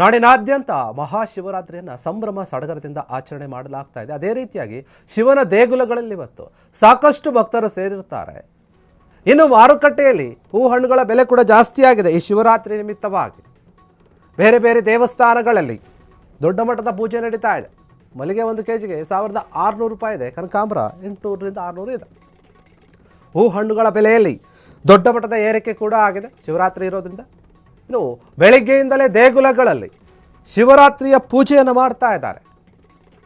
ನಾಡಿನಾದ್ಯಂತ ಮಹಾಶಿವರಾತ್ರಿಯನ್ನು ಸಂಭ್ರಮ ಸಡಗರದಿಂದ ಆಚರಣೆ ಮಾಡಲಾಗ್ತಾ ಇದೆ. ಅದೇ ರೀತಿಯಾಗಿ ಶಿವನ ದೇಗುಲಗಳಲ್ಲಿ ಇವತ್ತು ಸಾಕಷ್ಟು ಭಕ್ತರು ಸೇರಿರ್ತಾರೆ. ಇನ್ನು ಮಾರುಕಟ್ಟೆಯಲ್ಲಿ ಹೂ ಹಣ್ಣುಗಳ ಬೆಲೆ ಕೂಡ ಜಾಸ್ತಿ ಆಗಿದೆ. ಈ ಶಿವರಾತ್ರಿ ನಿಮಿತ್ತವಾಗಿ ಬೇರೆ ಬೇರೆ ದೇವಸ್ಥಾನಗಳಲ್ಲಿ ದೊಡ್ಡ ಮಟ್ಟದ ಪೂಜೆ ನಡೀತಾ ಇದೆ. ಮಲ್ಲಿಗೆ 1 ಕೆಜಿಗೆ 1600 ರೂಪಾಯಿ ಇದೆ. ಕನಕಾಂಬರ 800ರಿಂದ 600 ಇದೆ. ಹೂ ಹಣ್ಣುಗಳ ಬೆಲೆಯಲ್ಲಿ ದೊಡ್ಡ ಮಟ್ಟದ ಏರಿಕೆ ಕೂಡ ಆಗಿದೆ ಶಿವರಾತ್ರಿ ಇರೋದ್ರಿಂದ. ಇನ್ನು ಬೆಳಿಗ್ಗೆಯಿಂದಲೇ ದೇಗುಲಗಳಲ್ಲಿ ಶಿವರಾತ್ರಿಯ ಪೂಜೆಯನ್ನು ಮಾಡ್ತಾ ಇದ್ದಾರೆ.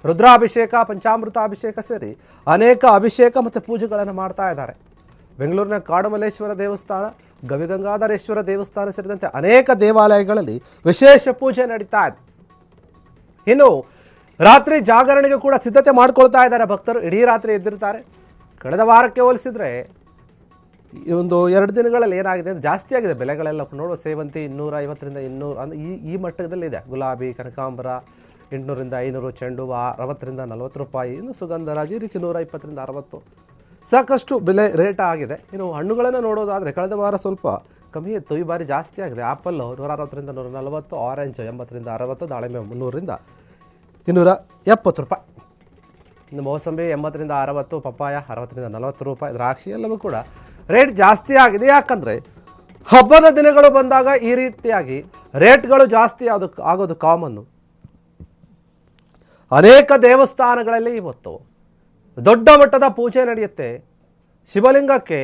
ರುದ್ರಾಭಿಷೇಕ, ಪಂಚಾಮೃತಾಭಿಷೇಕ ಸೇರಿ ಅನೇಕ ಅಭಿಷೇಕ ಮತ್ತು ಪೂಜೆಗಳನ್ನು ಮಾಡ್ತಾ ಇದ್ದಾರೆ. ಬೆಂಗಳೂರಿನ ಕಾಡುಮಲ್ಲೇಶ್ವರ ದೇವಸ್ಥಾನ, ಗವಿಗಂಗಾಧರೇಶ್ವರ ದೇವಸ್ಥಾನ ಸೇರಿದಂತೆ ಅನೇಕ ದೇವಾಲಯಗಳಲ್ಲಿ ವಿಶೇಷ ಪೂಜೆ ನಡೀತಾ ಇದೆ. ಇನ್ನು ರಾತ್ರಿ ಜಾಗರಣೆಗೆ ಕೂಡ ಸಿದ್ಧತೆ ಮಾಡ್ಕೊಳ್ತಾ ಇದ್ದಾರೆ ಭಕ್ತರು. ಇಡೀ ರಾತ್ರಿ ಎದ್ದಿರ್ತಾರೆ. ಕಳೆದ ವಾರಕ್ಕೆ ಹೋಲಿಸಿದರೆ ಈ ಒಂದು 2 ದಿನಗಳಲ್ಲಿ ಏನಾಗಿದೆ ಅಂದರೆ ಜಾಸ್ತಿ ಆಗಿದೆ ಬೆಲೆಗಳೆಲ್ಲ. ನೋಡುವ ಸೇವಂತಿ 250ರಿಂದ 200 ಅಂದರೆ ಈ ಮಟ್ಟದಲ್ಲಿದೆ. ಗುಲಾಬಿ, ಕನಕಾಂಬರ 800ರಿಂದ 500, ಚೆಂಡು ಹೂವು 60ರಿಂದ 40 ರೂಪಾಯಿ, ಇನ್ನು ಸುಗಂಧರಾಜ ಈ ರೀತಿ 120ರಿಂದ 60 ಸಾಕಷ್ಟು ಬೆಲೆ ರೇಟ್ ಆಗಿದೆ. ಇನ್ನು ಹಣ್ಣುಗಳನ್ನು ನೋಡೋದಾದರೆ ಕಳೆದ ವಾರ ಸ್ವಲ್ಪ ಕಮ್ಮಿ ಇತ್ತು, ಈ ಬಾರಿ ಜಾಸ್ತಿ ಆಗಿದೆ. ಆ್ಯಪಲ್ಲು 160ರಿಂದ 140, ಆರೆಂಜ್ 80ರಿಂದ 60, ದಾಳಿಂಬೆ 300ರಿಂದ 270 ರೂಪಾಯಿ, ಇನ್ನು ಮೋಸಂಬಿ 80ರಿಂದ 60, ಪಪ್ಪಾಯ 60ರಿಂದ 40 ರೂಪಾಯಿ, ದ್ರಾಕ್ಷಿ ಎಲ್ಲವೂ ಕೂಡ ರೇಟ್ ಜಾಸ್ತಿ ಆಗಿದೆ. ಯಾಕಂದರೆ ಹಬ್ಬದ ದಿನಗಳು ಬಂದಾಗ ಈ ರೀತಿಯಾಗಿ ರೇಟ್ಗಳು ಜಾಸ್ತಿ ಆಗೋದು ಕಾಮನ್ನು. ಅನೇಕ ದೇವಸ್ಥಾನಗಳಲ್ಲಿ ಇವತ್ತು ದೊಡ್ಡ ಮಟ್ಟದ ಪೂಜೆ ನಡೆಯುತ್ತೆ. ಶಿವಲಿಂಗಕ್ಕೆ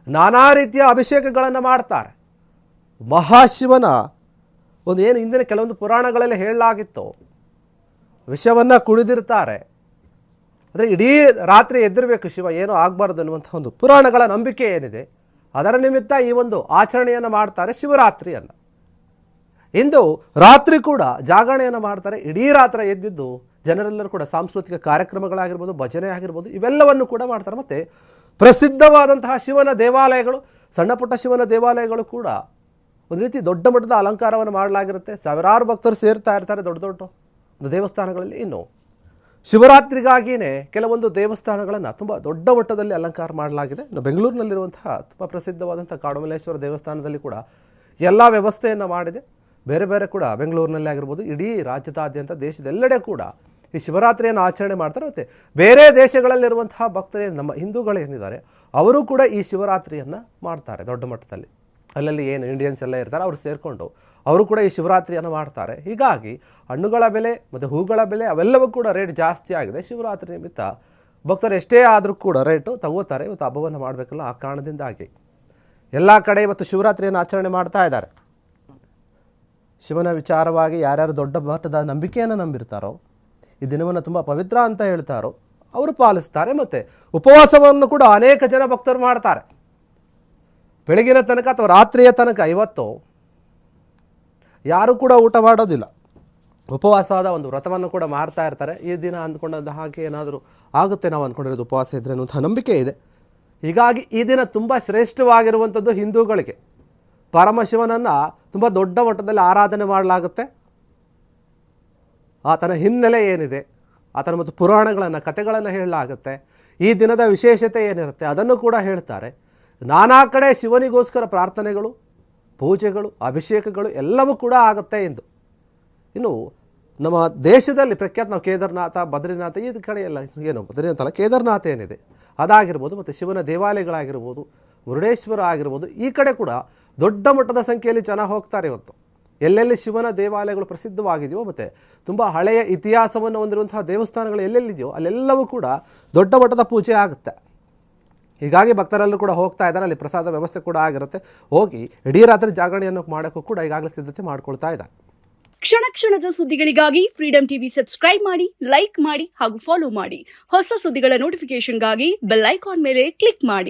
ನಾನಾ ರೀತಿಯ ಅಭಿಷೇಕಗಳನ್ನು ಮಾಡ್ತಾರೆ. ಮಹಾಶಿವನ ಒಂದು ಏನು ಹಿಂದಿನ ಕೆಲವೊಂದು ಪುರಾಣಗಳಲ್ಲಿ ಹೇಳಲಾಗಿತ್ತು, ವಿಷವನ್ನು ಕುಡಿದಿರ್ತಾರೆ. ಅಂದರೆ ಇಡೀ ರಾತ್ರಿ ಎದ್ದಿರಬೇಕು ಶಿವ, ಏನೂ ಆಗಬಾರ್ದು ಅನ್ನುವಂಥ ಒಂದು ಪುರಾಣಗಳ ನಂಬಿಕೆ ಏನಿದೆ, ಅದರ ನಿಮಿತ್ತ ಈ ಒಂದು ಆಚರಣೆಯನ್ನು ಮಾಡ್ತಾರೆ ಶಿವರಾತ್ರಿಯನ್ನು. ಇಂದು ರಾತ್ರಿ ಕೂಡ ಜಾಗರಣೆಯನ್ನು ಮಾಡ್ತಾರೆ. ಇಡೀ ರಾತ್ರಿ ಎದ್ದಿದ್ದು ಜನರೆಲ್ಲರೂ ಕೂಡ ಸಾಂಸ್ಕೃತಿಕ ಕಾರ್ಯಕ್ರಮಗಳಾಗಿರ್ಬೋದು, ಭಜನೆ ಆಗಿರ್ಬೋದು, ಇವೆಲ್ಲವನ್ನು ಕೂಡ ಮಾಡ್ತಾರೆ. ಮತ್ತು ಪ್ರಸಿದ್ಧವಾದಂತಹ ಶಿವನ ದೇವಾಲಯಗಳು, ಸಣ್ಣ ಪುಟ್ಟ ಶಿವನ ದೇವಾಲಯಗಳು ಕೂಡ ಒಂದು ರೀತಿ ದೊಡ್ಡ ಮಟ್ಟದ ಅಲಂಕಾರವನ್ನು ಮಾಡಲಾಗಿರುತ್ತೆ. ಸಾವಿರಾರು ಭಕ್ತರು ಸೇರ್ತಾ ಇರ್ತಾರೆ ದೊಡ್ಡ ದೊಡ್ಡ ಒಂದು ದೇವಸ್ಥಾನಗಳಲ್ಲಿ. ಇನ್ನು ಶಿವರಾತ್ರಿಗಾಗಿಯೇ ಕೆಲವೊಂದು ದೇವಸ್ಥಾನಗಳನ್ನು ತುಂಬ ದೊಡ್ಡ ಮಟ್ಟದಲ್ಲಿ ಅಲಂಕಾರ ಮಾಡಲಾಗಿದೆ. ಇನ್ನು ಬೆಂಗಳೂರಿನಲ್ಲಿರುವಂತಹ ತುಂಬ ಪ್ರಸಿದ್ಧವಾದಂಥ ಕಾಡುಮಲ್ಲೇಶ್ವರ ದೇವಸ್ಥಾನದಲ್ಲಿ ಕೂಡ ಎಲ್ಲ ವ್ಯವಸ್ಥೆಯನ್ನು ಮಾಡಿದೆ. ಬೇರೆ ಬೇರೆ ಕೂಡ ಬೆಂಗಳೂರಿನಲ್ಲಿ ಆಗಿರ್ಬೋದು, ಇಡೀ ರಾಜ್ಯದಾದ್ಯಂತ ದೇಶದೆಲ್ಲೆಡೆ ಕೂಡ ಈ ಶಿವರಾತ್ರಿಯನ್ನು ಆಚರಣೆ ಮಾಡ್ತಾರೆ. ಮತ್ತು ಬೇರೆ ದೇಶಗಳಲ್ಲಿರುವಂತಹ ಭಕ್ತರೇ, ನಮ್ಮ ಹಿಂದೂಗಳೇನಿದ್ದಾರೆ ಅವರು ಕೂಡ ಈ ಶಿವರಾತ್ರಿಯನ್ನು ಮಾಡ್ತಾರೆ ದೊಡ್ಡ ಮಟ್ಟದಲ್ಲಿ. ಅಲ್ಲಲ್ಲಿ ಏನು ಇಂಡಿಯನ್ಸ್ ಎಲ್ಲ ಇರ್ತಾರೆ ಅವರು ಸೇರಿಕೊಂಡು ಅವರು ಕೂಡ ಈ ಶಿವರಾತ್ರಿಯನ್ನು ಮಾಡ್ತಾರೆ. ಹೀಗಾಗಿ ಹಣ್ಣುಗಳ ಬೆಲೆ ಮತ್ತು ಹೂಗಳ ಬೆಲೆ ಅವೆಲ್ಲವೂ ಕೂಡ ರೇಟ್ ಜಾಸ್ತಿ ಆಗಿದೆ. ಶಿವರಾತ್ರಿ ನಿಮಿತ್ತ ಭಕ್ತರು ಎಷ್ಟೇ ಆದರೂ ಕೂಡ ರೇಟು ತಗೋತಾರೆ. ಇವತ್ತು ಹಬ್ಬವನ್ನು ಮಾಡಬೇಕಲ್ಲ, ಆ ಕಾರಣದಿಂದಾಗಿ ಎಲ್ಲ ಕಡೆ ಇವತ್ತು ಶಿವರಾತ್ರಿಯನ್ನು ಆಚರಣೆ ಮಾಡ್ತಾ ಇದ್ದಾರೆ. ಶಿವನ ವಿಚಾರವಾಗಿ ಯಾರ್ಯಾರು ದೊಡ್ಡ ಮಟ್ಟದ ನಂಬಿಕೆಯನ್ನು ನಂಬಿರ್ತಾರೋ, ಈ ದಿನವನ್ನು ತುಂಬ ಪವಿತ್ರ ಅಂತ ಹೇಳ್ತಾರೋ ಅವರು ಪಾಲಿಸ್ತಾರೆ. ಮತ್ತು ಉಪವಾಸವನ್ನು ಕೂಡ ಅನೇಕ ಜನ ಭಕ್ತರು ಮಾಡ್ತಾರೆ. ಬೆಳಗಿನ ತನಕ ಅಥವಾ ರಾತ್ರಿಯ ತನಕ ಇವತ್ತು ಯಾರೂ ಕೂಡ ಊಟ ಮಾಡೋದಿಲ್ಲ. ಉಪವಾಸದ ಒಂದು ವ್ರತವನ್ನು ಕೂಡ ಮಾಡ್ತಾ ಇರ್ತಾರೆ. ಈ ದಿನ ಅಂದ್ಕೊಂಡಂಥ ಹಾಗೆ ಏನಾದರೂ ಆಗುತ್ತೆ, ನಾವು ಅಂದ್ಕೊಂಡಿರೋದು ಉಪವಾಸ ಇದ್ದರೆ ಅನ್ನುವಂಥ ನಂಬಿಕೆ ಇದೆ. ಹೀಗಾಗಿ ಈ ದಿನ ತುಂಬ ಶ್ರೇಷ್ಠವಾಗಿರುವಂಥದ್ದು ಹಿಂದೂಗಳಿಗೆ. ಪರಮಶಿವನನ್ನು ತುಂಬ ದೊಡ್ಡ ಮಟ್ಟದಲ್ಲಿ ಆರಾಧನೆ ಮಾಡಲಾಗುತ್ತೆ. ಆತನ ಹಿನ್ನೆಲೆ ಏನಿದೆ, ಆತನ ಮತ್ತು ಪುರಾಣಗಳನ್ನು, ಕಥೆಗಳನ್ನು ಹೇಳಲಾಗುತ್ತೆ. ಈ ದಿನದ ವಿಶೇಷತೆ ಏನಿರುತ್ತೆ ಅದನ್ನು ಕೂಡ ಹೇಳ್ತಾರೆ. ನಾನಾ ಕಡೆ ಶಿವನಿಗೋಸ್ಕರ ಪ್ರಾರ್ಥನೆಗಳು, ಪೂಜೆಗಳು, ಅಭಿಷೇಕಗಳು ಎಲ್ಲವೂ ಕೂಡ ಆಗುತ್ತೆ ಎಂದು. ಇನ್ನು ನಮ್ಮ ದೇಶದಲ್ಲಿ ಪ್ರಖ್ಯಾತ ನಾವು ಕೇದಾರನಾಥ, ಬದ್ರಿನಾಥ ಈ ಕಡೆ ಎಲ್ಲ ಏನು ಬದ್ರಿನಾಥ ಅಲ್ಲ, ಕೇದಾರನಾಥ ಏನಿದೆ ಅದಾಗಿರ್ಬೋದು, ಮತ್ತು ಶಿವನ ದೇವಾಲಯಗಳಾಗಿರ್ಬೋದು, ಮುರುಡೇಶ್ವರ ಆಗಿರ್ಬೋದು, ಈ ಕಡೆ ಕೂಡ ದೊಡ್ಡ ಮಟ್ಟದ ಸಂಖ್ಯೆಯಲ್ಲಿ ಜನ ಹೋಗ್ತಾರೆ. ಇವತ್ತು ಎಲ್ಲೆಲ್ಲಿ ಶಿವನ ದೇವಾಲಯಗಳು ಪ್ರಸಿದ್ಧವಾಗಿದೆಯೋ ಮತ್ತು ತುಂಬ ಹಳೆಯ ಇತಿಹಾಸವನ್ನು ಹೊಂದಿರುವಂತಹ ದೇವಸ್ಥಾನಗಳು ಎಲ್ಲೆಲ್ಲಿದೆಯೋ ಅಲ್ಲೆಲ್ಲವೂ ಕೂಡ ದೊಡ್ಡ ಮಟ್ಟದ ಪೂಜೆ ಆಗುತ್ತೆ. ಹೀಗಾಗಿ ಭಕ್ತರೆಲ್ಲರೂ ಕೂಡ ಹೋಗ್ತಾ ಇದ್ದಾರೆ. ಅಲ್ಲಿ ಪ್ರಸಾದ ವ್ಯವಸ್ಥೆ ಕೂಡ ಆಗಿರುತ್ತೆ. ಹೋಗಿ ಇಡೀ ರಾತ್ರಿ ಜಾಗರಣೆಯನ್ನು ಮಾಡೋಕ್ಕೂ ಕೂಡ ಈಗಾಗಲೇ ಸಿದ್ಧತೆ ಮಾಡ್ಕೊಳ್ತಾ ಇದ್ದಾರೆ. ಕ್ಷಣ ಕ್ಷಣದ ಸುದ್ದಿಗಳಿಗಾಗಿ ಫ್ರೀಡಂ ಟಿವಿ ಸಬ್ಸ್ಕ್ರೈಬ್ ಮಾಡಿ, ಲೈಕ್ ಮಾಡಿ ಹಾಗೂ ಫಾಲೋ ಮಾಡಿ. ಹೊಸ ಸುದ್ದಿಗಳ ನೋಟಿಫಿಕೇಶನ್ಗಾಗಿ ಬೆಲ್ ಐಕಾನ್ ಮೇಲೆ ಕ್ಲಿಕ್ ಮಾಡಿ.